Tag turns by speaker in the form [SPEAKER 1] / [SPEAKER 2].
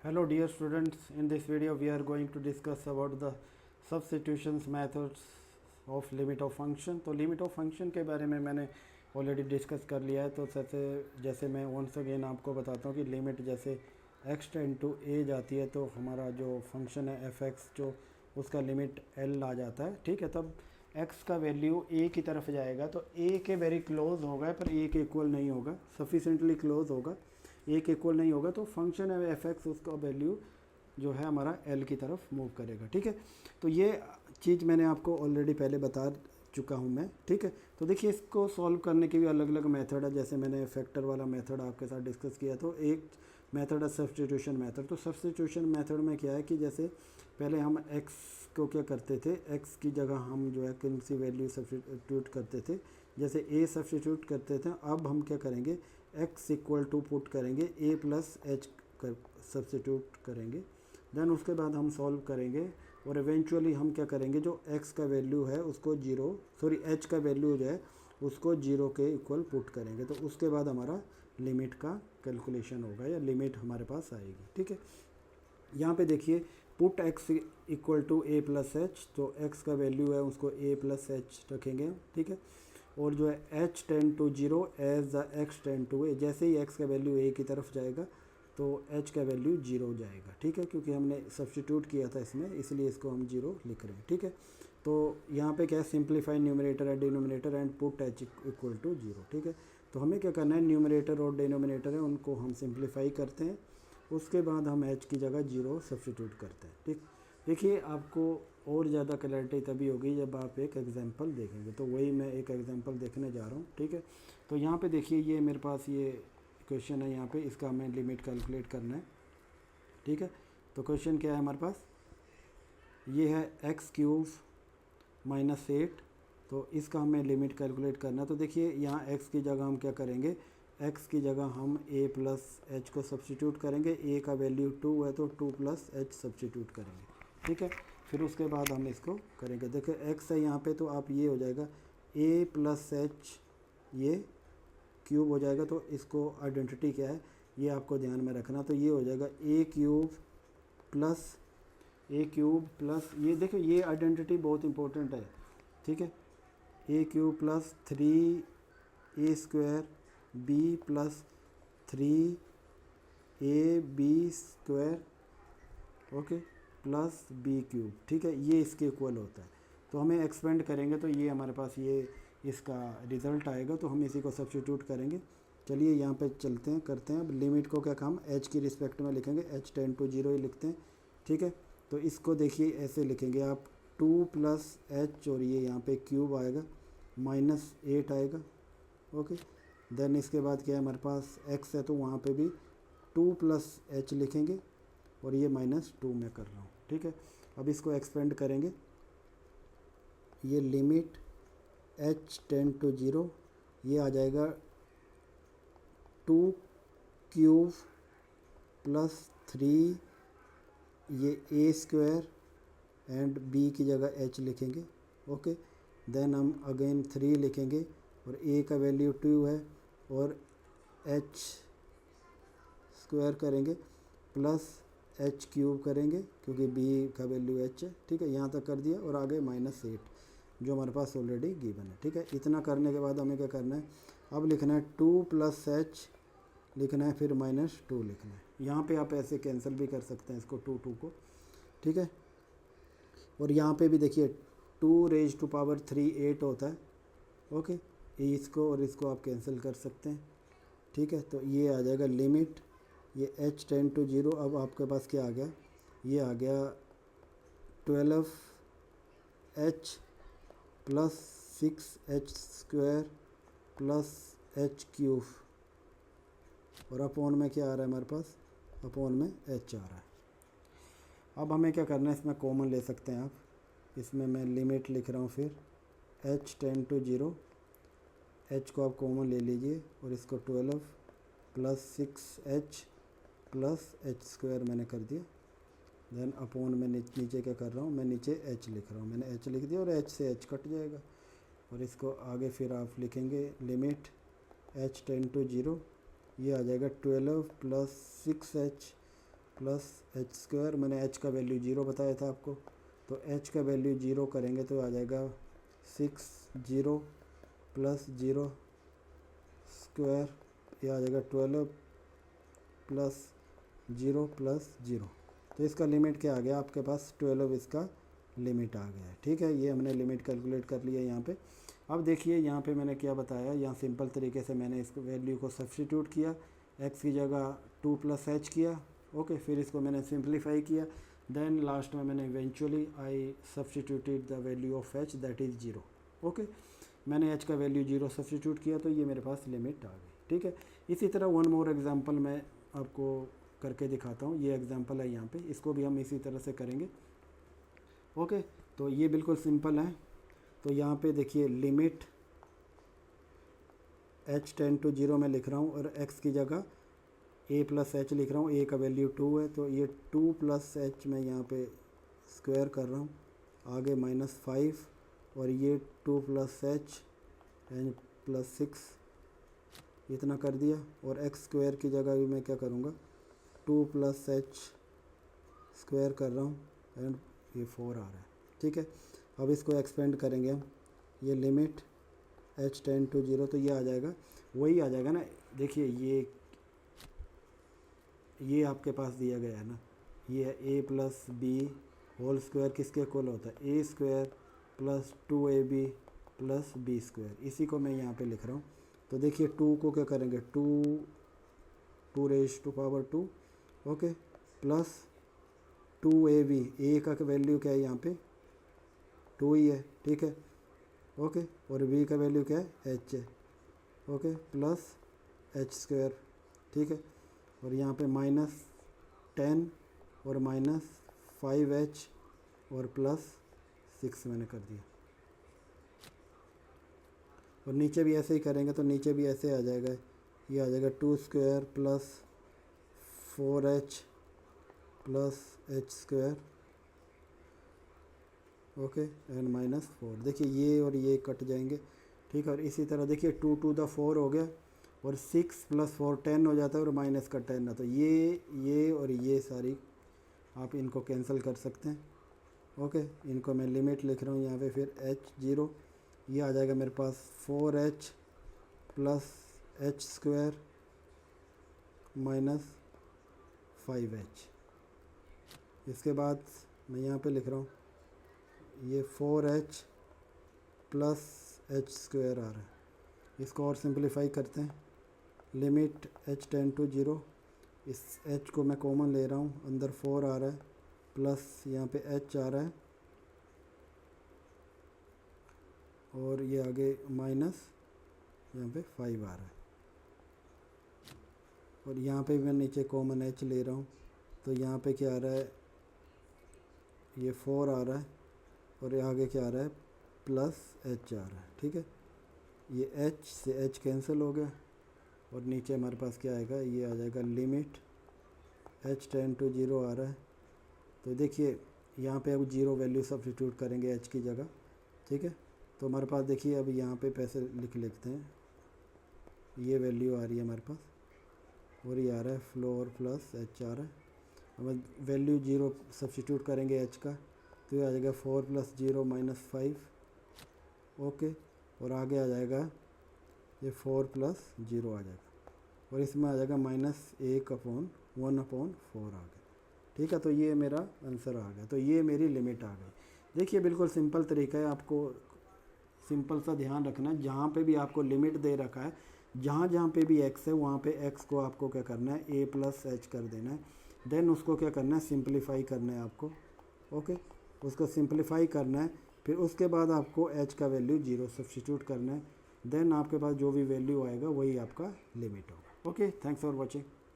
[SPEAKER 1] Hello dear students, in this video we are going to discuss about the substitutions methods of limit of function। तो limit of function के बारे में मैंने already discuss कर लिया है। तो सबसे जैसे मैं वंस अगेन आपको बताता हूँ कि लिमिट जैसे x टेंड टू a जाती है तो हमारा जो फंक्शन है एफ एक्स जो उसका लिमिट l आ जाता है, ठीक है। तब x का वैल्यू a की तरफ जाएगा तो a के वेरी क्लोज होगा पर a के इक्वल नहीं होगा, सफिशेंटली क्लोज होगा, एक इक्वल नहीं होगा। तो फंक्शन है एफ एक्स उसका वैल्यू जो है हमारा एल की तरफ मूव करेगा, ठीक है। तो ये चीज़ मैंने आपको ऑलरेडी पहले बता चुका हूँ मैं, ठीक है। तो देखिए इसको सॉल्व करने के भी अलग अलग मेथड है। जैसे मैंने फैक्टर वाला मेथड आपके साथ डिस्कस किया, तो एक मेथड है सब्स्टिट्यूशन मेथड। तो सब्स्टिट्यूशन मेथड में क्या है कि जैसे पहले हम x को क्या करते थे, x की जगह हम जो है कौन सी वैल्यू सब्स्टिट्यूट करते थे, जैसे a सब्स्टिट्यूट करते थे। अब हम क्या करेंगे, x इक्वल टू पुट करेंगे a प्लस एच कर सब्स्टिट्यूट करेंगे। देन उसके बाद हम सॉल्व करेंगे और इवेंचुअली हम क्या करेंगे, जो x का वैल्यू है उसको h का वैल्यू जो है उसको 0 के इक्वल पुट करेंगे। तो उसके बाद हमारा लिमिट का कैलकुलेशन होगा या लिमिट हमारे पास आएगी, ठीक है। यहाँ पे देखिए put x equal to a plus h, तो x का वैल्यू है उसको a प्लस एच रखेंगे, ठीक है। और जो है h tend to 0 as the x tend to a, जैसे ही x का वैल्यू a की तरफ जाएगा तो h का वैल्यू 0 जाएगा, ठीक है। क्योंकि हमने सब्स्टिट्यूट किया था इसमें, इसलिए इसको हम 0 लिख रहे हैं, ठीक है। तो यहाँ पे क्या है, simplify numerator and denominator and put h equal to 0, ठीक है। तो हमें क्या करना है, न्यूमरेटर और डिनोमिनेटर है उनको हम सिंप्लीफाई करते हैं, उसके बाद हम h की जगह 0 सब्स्टिट्यूट करते हैं, ठीक। देखिए आपको और ज़्यादा क्लैरिटी तभी होगी जब आप एक एग्जांपल देखेंगे। तो वही मैं एक एग्जांपल देखने जा रहा हूँ, ठीक है। तो यहाँ पे देखिए ये मेरे पास ये क्वेश्चन है, यहाँ पे इसका हमें लिमिट कैलकुलेट करना है, ठीक है। तो क्वेश्चन क्या है हमारे पास, ये है एक्स क्यूब माइनस 8, तो इसका हमें लिमिट कैलकुलेट करना है। तो देखिए यहाँ x की जगह हम क्या करेंगे, x की जगह हम a प्लस एच को सब्स्टिट्यूट करेंगे। a का वैल्यू 2 है तो 2 प्लस एच सब्स्टिट्यूट करेंगे, ठीक है। फिर उसके बाद हम इसको करेंगे, देखिए x है यहाँ पे तो आप ये हो जाएगा a प्लस एच, ये क्यूब हो जाएगा। तो इसको आइडेंटिटी क्या है ये आपको ध्यान में रखना। तो ये हो जाएगा ए क्यूब प्लस ये देखिए ये आइडेंटिटी बहुत इंपॉर्टेंट है, ठीक है। A cube plus 3 A square B plus 3 A B square, okay, plus B cube, ठीक है। ये इसके इक्वल होता है। तो हमें एक्सपेंड करेंगे तो ये हमारे पास ये इसका रिज़ल्ट आएगा, तो हम इसी को सब्स्टिट्यूट करेंगे। चलिए यहाँ पे चलते हैं, करते हैं। अब लिमिट को क्या हम h की रिस्पेक्ट में लिखेंगे, h टेंड टू 0 ही लिखते हैं, ठीक है। तो इसको देखिए ऐसे लिखेंगे आप 2 प्लस एच और ये यहाँ पे क्यूब आएगा माइनस 8 आएगा, ओके। देन इसके बाद क्या है हमारे पास x है तो वहाँ पे भी 2 प्लस एच लिखेंगे और ये माइनस 2 मैं कर रहा हूँ, ठीक है। अब इसको एक्सपेंड करेंगे, ये लिमिट h टेंड टू 0 ये आ जाएगा 2 क्यूब प्लस 3 ये a स्क्वायर एंड b की जगह h लिखेंगे, ओके। देन हम अगेन 3 लिखेंगे और a का वैल्यू 2 है और h स्क्वायर करेंगे प्लस h क्यूब करेंगे क्योंकि b का वैल्यू h है, ठीक है। यहाँ तक कर दिया और आगे माइनस 8 जो हमारे पास ऑलरेडी गिवन है, ठीक है। इतना करने के बाद हमें क्या करना है, अब लिखना है 2 प्लस एच लिखना है, फिर माइनस 2 लिखना है। यहाँ पे आप ऐसे कैंसिल भी कर सकते हैं इसको 2 को, ठीक है। और यहाँ पे भी देखिए 2 रेज टू पावर 3 8 होता है, ओके। इसको और इसको आप कैंसिल कर सकते हैं, ठीक है। तो ये आ जाएगा लिमिट ये h टेंड टू 0। अब आपके पास क्या आ गया, ये आ गया 12h plus 6h square plus h cube और अपॉन में क्या आ रहा है हमारे पास, अपॉन में h आ रहा है। अब हमें क्या करना है, इसमें कॉमन ले सकते हैं आप, इसमें मैं लिमिट लिख रहा हूँ, फिर h टेंड टू 0, h को आप कॉमन ले लीजिए और इसको 12 plus 6h plus H square मैंने कर दिया। देन अपॉन में नीचे क्या कर रहा हूँ, मैं नीचे h लिख रहा हूँ, मैंने h लिख दिया और h से h कट जाएगा। और इसको आगे फिर आप लिखेंगे लिमिट h टेंड टू 0, ये आ जाएगा 12 plus 6h plus H square, मैंने एच का वैल्यू 0 बताया था आपको, तो एच का वैल्यू 0 करेंगे तो आ जाएगा 60 प्लस 0 स्क्वायर, ये आ जाएगा 12 प्लस 0 प्लस 0। तो इसका लिमिट क्या आ गया आपके पास, 12 इसका लिमिट आ गया है। ठीक है, ये हमने लिमिट कैलकुलेट कर लिया यहाँ पे। अब देखिए यहाँ पे मैंने क्या बताया, यहाँ सिंपल तरीके से मैंने इस वैल्यू को सब्स्टिट्यूट किया, x की जगह 2 प्लस एच किया, ओके, फिर इसको मैंने सिंप्लीफाई किया, देन लास्ट में मैंने eventually I substituted the value of h that is 0। Okay, मैंने h का वैल्यू 0 सब्स्टिट्यूट किया तो ये मेरे पास लिमिट आ गई। ठीक है, इसी तरह वन मोर एग्जांपल मैं आपको करके दिखाता हूँ। ये एग्जांपल है यहाँ पे, इसको भी हम इसी तरह से करेंगे। ओके, तो ये बिल्कुल सिंपल है। तो यहाँ पे देखिए लिमिट h टेंड टू 0 मैं लिख रहा हूँ और x की जगह a प्लस एच लिख रहा हूँ, a का वैल्यू 2 है, तो ये 2 प्लस एच मैं यहाँ पे स्क्वायर कर रहा हूँ, आगे -5 और ये 2 प्लस एच एंड प्लस 6 इतना कर दिया, और x स्क्वायर की जगह भी मैं क्या करूँगा 2 प्लस एच स्क्वायर कर रहा हूँ एंड ये 4 आ रहा है। ठीक है, अब इसको एक्सपेंड करेंगे हम, ये लिमिट h टेंड टू 0, तो ये आ जाएगा, वही आ जाएगा ना। देखिए ये आपके पास दिया गया है ना, ये है a plus b whole square किसके इक्वल होता है, a square plus 2ab plus b square, इसी को मैं यहाँ पे लिख रहा हूँ। तो देखिए 2 को क्या करेंगे, 2 raise to power 2, okay, plus 2ab, a का वैल्यू क्या है यहाँ पे 2 ही है। ठीक है, ओके, और b का वैल्यू क्या है h है, ओके, प्लस h स्क्वायर। ठीक है, और यहाँ पे -10 और -5h और प्लस 6 मैंने कर दिया, और नीचे भी ऐसे ही करेंगे तो नीचे भी ऐसे आ जाएगा, ये आ जाएगा 2 square plus 4h plus h square, okay, and -4। देखिए ये और ये कट जाएंगे। ठीक है, और इसी तरह देखिए 2 टू द 4 हो गया, और 6 प्लस 4 10 हो जाता है, और माइनस का 10 आता है। ये और ये सारी आप इनको कैंसिल कर सकते हैं। ओके, इनको मैं लिमिट लिख रहा हूँ यहाँ पे, फिर h 0, ये आ जाएगा मेरे पास 4h plus h square minus 5h। इसके बाद मैं यहाँ पे लिख रहा हूँ ये 4h प्लस h स्क्वायर आ रहा है, इसको और सिंपलीफाई करते हैं। लिमिट h टेंड टू 0, इस h को मैं कॉमन ले रहा हूँ, अंदर 4 आ रहा है, प्लस यहाँ पे h आ रहा है, और ये आगे माइनस यहाँ पे 5 आ रहा है, और यहाँ पे मैं नीचे कॉमन h ले रहा हूँ, तो यहाँ पे क्या आ रहा है, ये 4 आ रहा है, और ये आगे क्या आ रहा है, प्लस h आ रहा है। ठीक है, ये h से h कैंसिल हो गया, और नीचे हमारे पास क्या आएगा, ये आ जाएगा लिमिट h टेंड टू 0 आ रहा है। तो देखिए यहाँ पे अब 0 वैल्यू सब्स्टिट्यूट करेंगे h की जगह। ठीक है, तो हमारे पास देखिए अब यहाँ पे पैसे लिखते हैं, ये वैल्यू आ रही है हमारे पास, और ये आ रहा है फ्लोर प्लस h आ रहा है। अब वैल्यू 0 सब्स्टिट्यूट करेंगे h का, तो ये आ जाएगा 4 प्लस 0 -5, ओके, और आगे आ जाएगा ये 4 प्लस 0 आ जाएगा, और इसमें आ जाएगा -1/4 आ गया। ठीक है, तो ये मेरा आंसर आ गया, तो ये मेरी लिमिट आ गई। देखिए बिल्कुल सिंपल तरीका है, आपको सिंपल सा ध्यान रखना है, जहाँ पे भी आपको लिमिट दे रखा है, जहाँ पे भी x है वहाँ पे x को आपको क्या करना है, a प्लस एच कर देना है, देन उसको क्या करना है, सिंप्लीफाई करना है आपको। ओके, उसको सिंप्लीफाई करना है, फिर उसके बाद आपको h का वैल्यू 0 सब्स्टिट्यूट करना है, देन आपके पास जो भी वैल्यू आएगा वही आपका लिमिट होगा। Okay, thanks for watching.